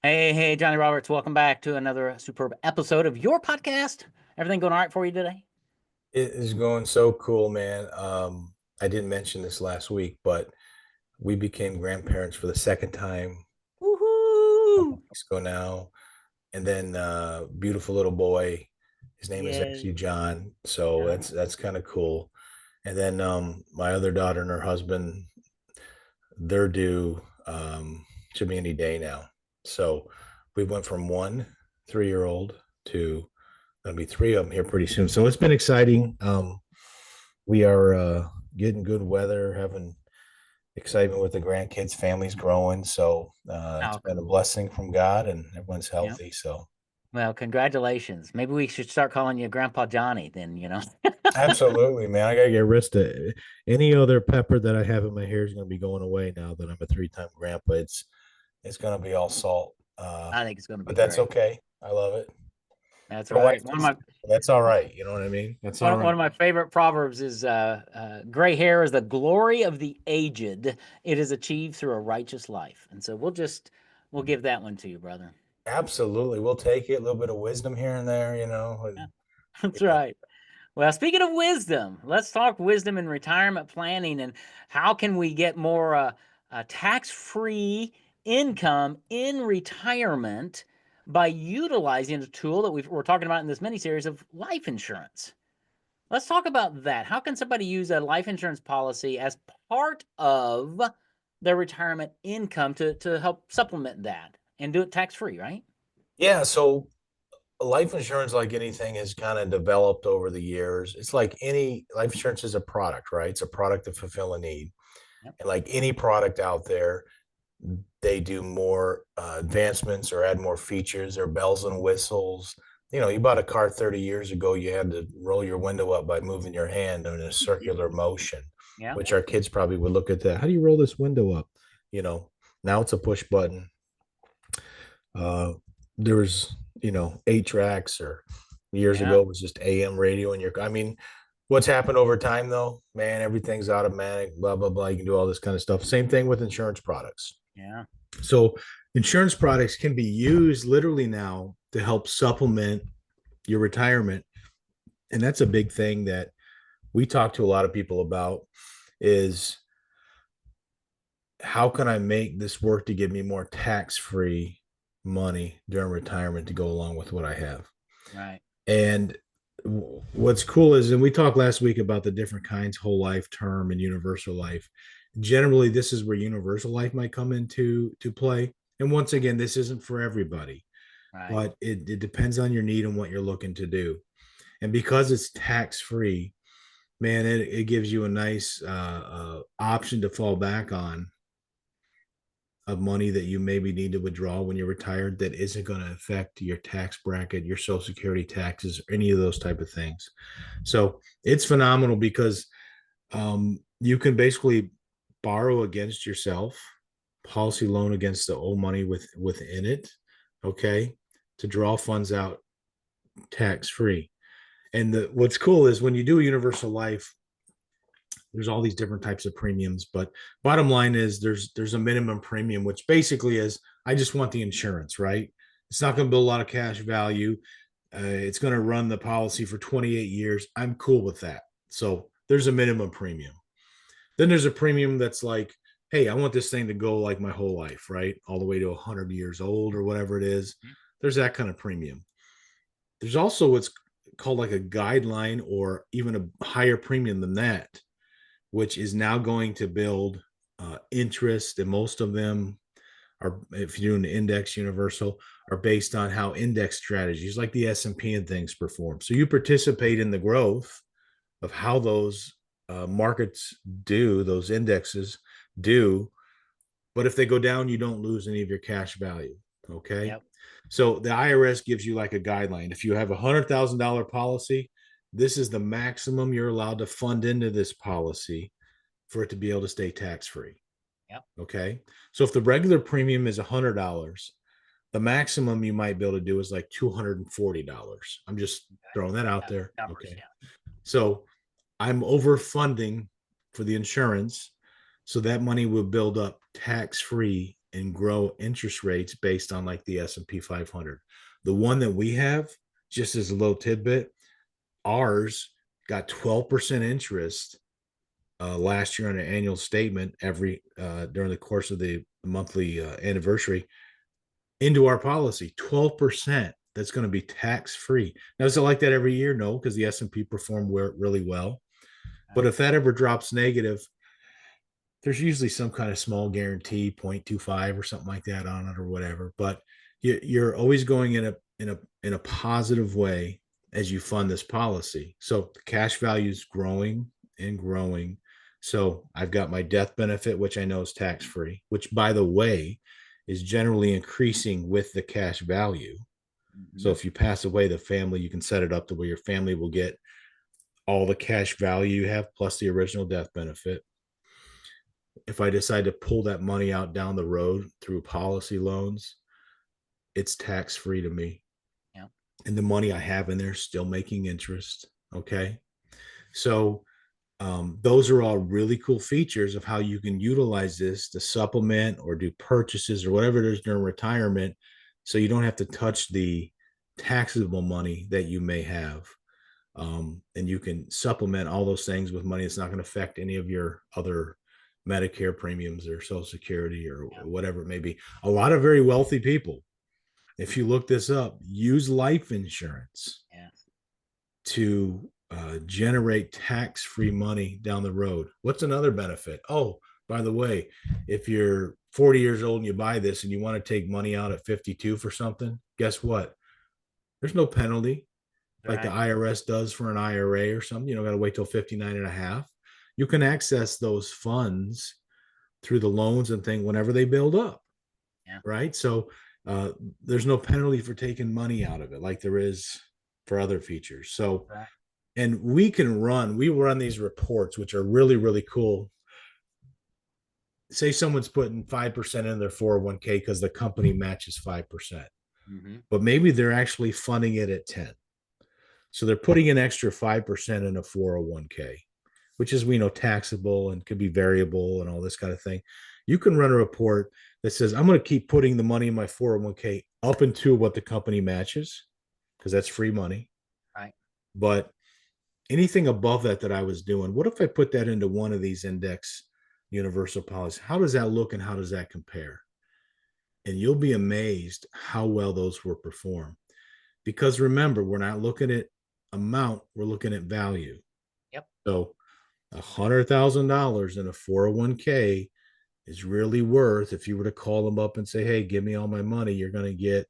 Hey, Johnny Roberts, welcome back to another superb episode of your podcast. Everything going all right for you today? It is going so cool, man. I didn't mention this last week, but we became grandparents for the second time a couple Woohoo! weeks ago now. And then beautiful little boy. His name is actually Yay. John. So Yeah. that's kind of cool. And then my other daughter and her husband, they're due should be any day now. So we went from one 3-year old to gonna be three of them here pretty soon. So it's been exciting. We are getting good weather, having excitement with the grandkids, families growing. So it's Oh, been a cool. blessing from God, and everyone's Yeah. healthy. So Well, congratulations. Maybe we should start calling you Grandpa Johnny then. absolutely, man. I gotta get rid of any other pepper that I have in my hair is gonna be going away now that I'm a three-time grandpa. It's gonna be all salt. I think it's going to But be that's great. okay. I love it. That's My right. wife One of does. my That's all right. You know what I mean? That's all one right. of my favorite proverbs is gray hair is the glory of the aged. It is achieved through a righteous life. And so we'll give that one to you, brother. Absolutely. We'll take it. A little bit of wisdom here and there, Yeah. and That's yeah. right. Well, speaking of wisdom, let's talk wisdom in retirement planning and how can we get more tax-free income in retirement by utilizing a tool that we're talking about in this mini series of life insurance. Let's talk about that. How can somebody use a life insurance policy as part of their retirement income to help supplement that and do it tax-free, right? Yeah, so life insurance, like anything, has kind of developed over the years. It's like any life insurance is a product, right? It's a product to fulfill a need. Yep. And like any product out there, they do more advancements or add more features or bells and whistles. You bought a car 30 years ago, you had to roll your window up by moving your hand in a circular motion, Yeah. which our kids probably would look at that. How do you roll this window up? You know, now it's a push button. Uh, there was, 8 tracks, or years Yeah. ago it was just AM radio in your. I mean, what's happened over time though, man? Everything's automatic. Blah blah blah. You can do all this kind of stuff. Same thing with insurance products. Yeah. So, insurance products can be used literally now to help supplement your retirement, and that's a big thing that we talk to a lot of people about. Is how can I make this work to give me more tax free money during retirement to go along with what I have? Right. And what's cool is, and we talked last week about the different kinds, whole life, term, and universal life. Generally, this is where universal life might come into to play. And once again, this isn't for everybody, Right. but it depends on your need and what you're looking to do. And because it's tax free, man, it gives you a nice option to fall back on of money that you maybe need to withdraw when you're retired that isn't going to affect your tax bracket, your social security taxes, or any of those type of things. So it's phenomenal because you can basically borrow against yourself, policy loan against the old money within it, okay, to draw funds out tax free. And what's cool is when you do a universal life, there's all these different types of premiums, but bottom line is there's a minimum premium, which basically is I just want the insurance, right? It's not going to build a lot of cash value. It's going to run the policy for 28 years. I'm cool with that. So there's a minimum premium. Then there's a premium that's like, hey, I want this thing to go like my whole life, right? All the way to 100 years old or whatever it is. There's that kind of premium. There's also what's called like a guideline or even a higher premium than that, which is now going to build interest. And most of them are, if you're doing the index universal, are based on how index strategies like the S&P and things perform. So you participate in the growth of how those markets do, those indexes do. But if they go down, you don't lose any of your cash value. Okay. Yep. So the IRS gives you like a guideline. If you have $100,000 policy, this is the maximum you're allowed to fund into this policy for it to be able to stay tax free. Yep. Okay. So if the regular premium is $100, the maximum you might be able to do is like $240. I'm just throwing that out Yeah. there. Numbers. Okay. Yeah. So I'm overfunding for the insurance. So that money will build up tax free and grow interest rates based on like the S&P 500. The one that we have, just as a little tidbit, ours got 12% interest last year on an annual statement every during the course of the monthly anniversary into our policy. 12%. That's going to be tax free. Now, is it like that every year? No, because the S&P performed really well. But Right. if that ever drops negative, there's usually some kind of small guarantee 0.25 or something like that on it or whatever, but you're always going in a positive way as you fund this policy. So the cash value is growing and growing. So I've got my death benefit, which I know is tax free, which by the way is generally increasing with the cash value. So Mm-hmm. if you pass away, the family, you can set it up to where your family will get all the cash value you have plus the original death benefit. If I decide to pull that money out down the road through policy loans, it's tax free to me. Yeah. And the money I have in there is still making interest. Okay. So those are all really cool features of how you can utilize this to supplement or do purchases or whatever it is during retirement. So you don't have to touch the taxable money that you may have. And you can supplement all those things with money that's not going to affect any of your other Medicare premiums or Social Security or Yeah. whatever it may be. A lot of very wealthy people, if you look this up, use life insurance Yeah. to generate tax free money down the road. What's another benefit? Oh, by the way, if you're 40 years old and you buy this and you want to take money out at 52 for something, guess what? There's no penalty like the Right. IRS does for an IRA or something. You know, got to wait till 59 and a half. You can access those funds through the loans and thing whenever they build up, Yeah. right? So uh, there's no penalty for taking money out of it like there is for other features. So, Right. and we run these reports, which are really, really cool. Say someone's putting 5% in their 401k because the company matches 5%, Mm-hmm. but maybe they're actually funding it at 10. So they're putting an extra 5% in a 401k, which is, we know, taxable and could be variable and all this kind of thing. You can run a report that says, I'm going to keep putting the money in my 401k up into what the company matches, because that's free money. Right. But anything above that I was doing, what if I put that into one of these index universal policies? How does that look and how does that compare? And you'll be amazed how well those will perform. Because remember, we're not looking at amount, we're looking at value. Yep. So $100,000 in a 401k is really worth, if you were to call them up and say, hey, give me all my money, you're going to get,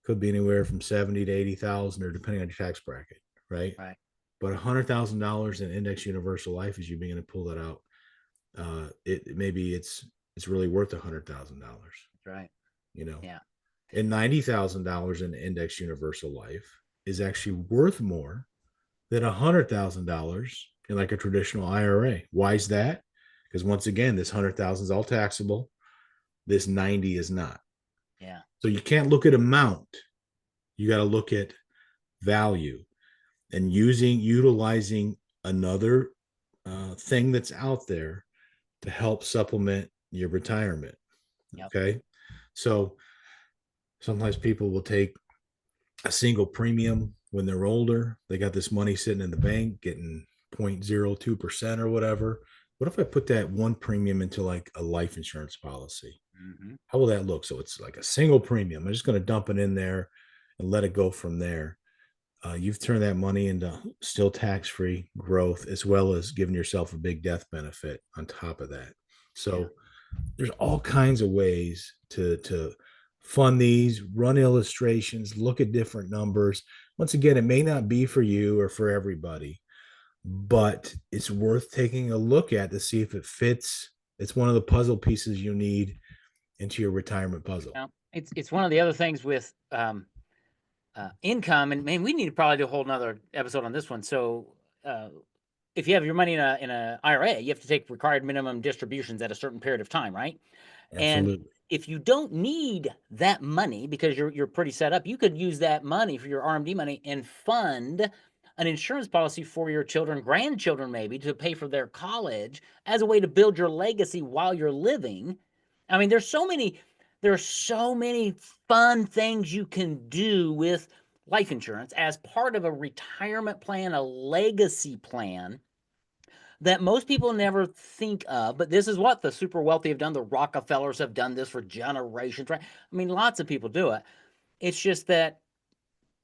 could be anywhere from 70 to 80,000 or depending on your tax bracket, right? Right. But $100,000 in index universal life, as you begin to pull that out, it maybe it's really worth $100,000, That's right. you know. Yeah. And $90,000 in index universal life is actually worth more than $100,000 in like a traditional IRA. Why is that? Because once again, this 100,000 is all taxable. This 90 is not. Yeah. So you can't look at amount. You got to look at value and utilizing another thing that's out there to help supplement your retirement. Yep. Okay. So sometimes people will take a single premium when they're older. They got this money sitting in the bank getting 0.02% or whatever. What if I put that one premium into like a life insurance policy? Mm-hmm. How will that look? So it's like a single premium. I'm just going to dump it in there and let it go from there. You've turned that money into still tax free growth, as well as giving yourself a big death benefit on top of that. Yeah. So there's all kinds of ways to fund these, run illustrations, look at different numbers. Once again, it may not be for you or for everybody, but it's worth taking a look at to see if it fits. It's one of the puzzle pieces you need into your retirement puzzle. Now, it's one of the other things with income, and man, we need to probably do a whole nother episode on this one. So, uh, if you have your money in a IRA, you have to take required minimum distributions at a certain period of time, right? And Absolutely. if you don't need that money because you're pretty set up, you could use that money for your RMD money and fund an insurance policy for your children, grandchildren, maybe to pay for their college as a way to build your legacy while you're living. I mean, there's so many. There are so many fun things you can do with life insurance as part of a retirement plan, a legacy plan that most people never think of. But this is what the super wealthy have done. The Rockefellers have done this for generations, right? I mean, lots of people do it. It's just that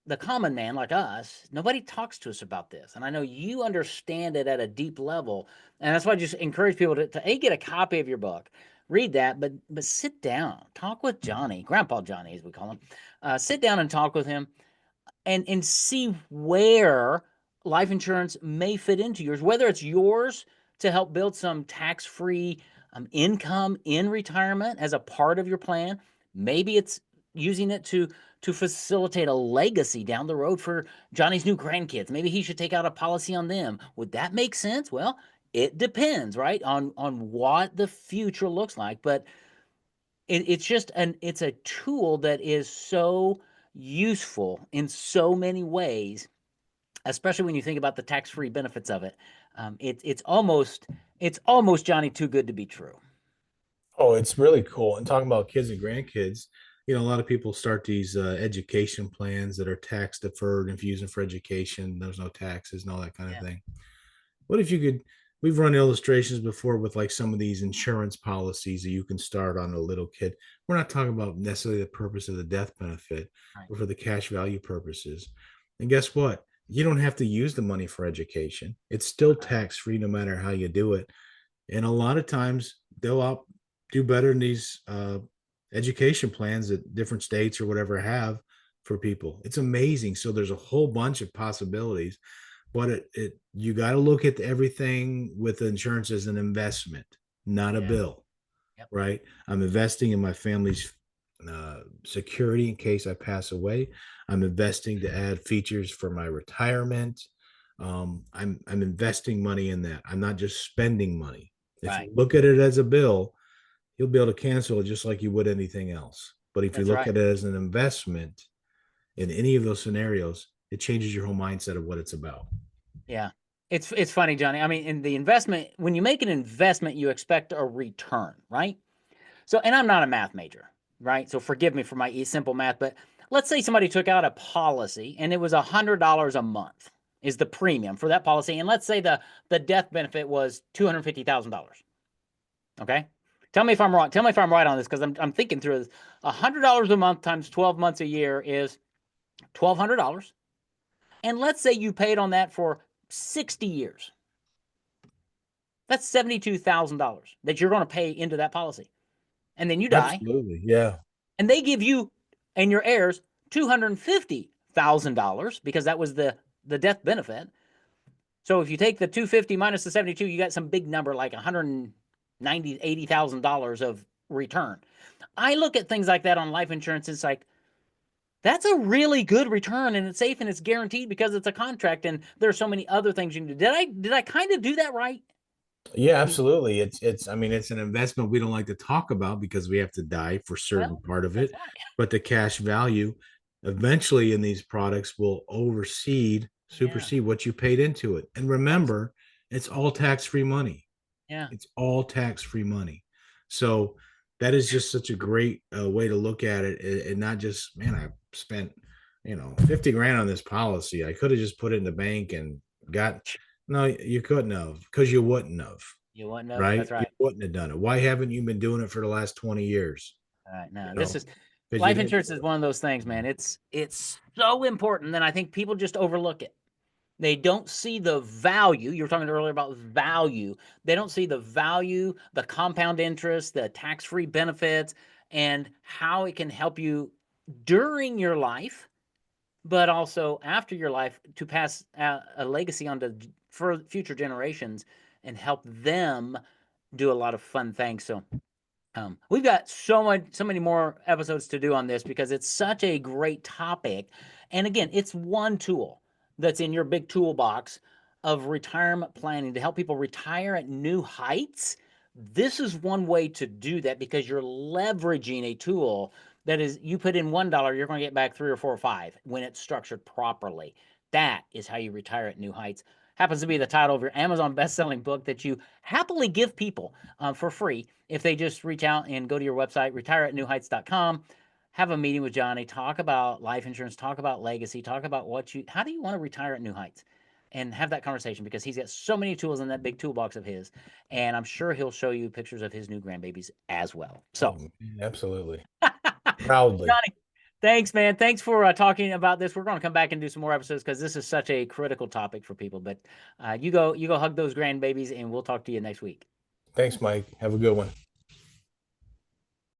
the common man like us, nobody talks to us about this. And I know you understand it at a deep level. And that's why I just encourage people to A, get a copy of your book, read that, but sit down, talk with Johnny, Grandpa Johnny, as we call him. Sit down and talk with him and see where life insurance may fit into yours, whether it's yours to help build some tax-free income in retirement as a part of your plan. Maybe it's using it to facilitate a legacy down the road for Johnny's new grandkids. Maybe he should take out a policy on them. Would that make sense? Well, it depends, right, on what the future looks like. But it's just it's a tool that is so useful in so many ways, especially when you think about the tax-free benefits of it. It's almost Johnny too good to be true. Oh, it's really cool. And talking about kids and grandkids, a lot of people start these education plans that are tax deferred. If you're using for education, there's no taxes and all that kind of Yeah, thing. What if you could? We've run illustrations before with like some of these insurance policies that you can start on a little kid. We're not talking about necessarily the purpose of the death benefit, right. but for the cash value purposes. And guess what? You don't have to use the money for education. It's still tax free no matter how you do it. And a lot of times they'll do better in these education plans that different states or whatever have for people. It's amazing. So there's a whole bunch of possibilities, but it you got to look at everything with insurance as an investment, not a Yeah. bill, Yep. right? I'm investing in my family's security in case I pass away. I'm investing to add features for my retirement. I'm investing money in that. I'm not just spending money. If Right. you look at it as a bill, you'll be able to cancel it just like you would anything else. But if you That's look right. at it as an investment in any of those scenarios, it changes your whole mindset of what it's about. Yeah. It's funny, Johnny. I mean, in the investment, when you make an investment, you expect a return, right? So, and I'm not a math major, right? So forgive me for my simple math, but let's say somebody took out a policy and it was $100 a month is the premium for that policy, and let's say the death benefit was $250,000. Okay, tell me if I'm wrong. Tell me if I'm right on this because I'm thinking through this. $100 a month times 12 months a year is $1,200, and let's say you paid on that for 60 years. That's $72,000 that you're going to pay into that policy, and then you die Absolutely. Yeah. and they give you and your heirs $250,000 because that was the death benefit. So if you take the 250 minus the 72, you got some big number like 190 $80,000 of return. I look at things like that on life insurance. It's like that's a really good return, and it's safe and it's guaranteed because it's a contract, and there's so many other things you can do. Did I kind of do that right? Yeah, absolutely. It's I mean, it's an investment we don't like to talk about because we have to die for certain Well, part of that's it, right. but the cash value eventually in these products will Yeah, supersede what you paid into it. And absolutely. remember, it's all tax-free money. Yeah. It's all tax-free money. So that is just such a great way to look at it, and not just, man, I spent 50 grand on this policy. I could have just put it in the bank and got. No, you couldn't have, because you wouldn't have, You wouldn't have. right? That's You right. wouldn't have done it. Why haven't you been doing it for the last 20 years? All right. You No, this know, is because you life didn't. insurance is one of those things, man. It's so important, and I think people just overlook it. They don't see the value. You were talking earlier about value. They don't see the value, the compound interest, the tax-free benefits, and how it can help you during your life, but also after your life to pass a legacy on to for future generations and help them do a lot of fun things. So we've got so many more episodes to do on this because it's such a great topic. And again, it's one tool that's in your big toolbox of retirement planning to help people retire at new heights. This is one way to do that because you're leveraging a tool that is you put in $1, you're going to get back 3 or 4 or 5 when it's structured properly. That is how you retire at new heights. happens to be the title of your Amazon best-selling book that you happily give people for free if they just reach out and go to your website, retireatnewheights.com, have a meeting with Johnnie, talk about life insurance, talk about legacy, talk about how do you want to retire at New Heights? And have that conversation because he's got so many tools in that big toolbox of his. And I'm sure he'll show you pictures of his new grandbabies as well. So, Oh, absolutely. Proudly. Johnnie, thanks, man. Thanks for talking about this. We're going to come back and do some more episodes because this is such a critical topic for people. But you go hug those grandbabies, and we'll talk to you next week. Thanks, Mike. Have a good one.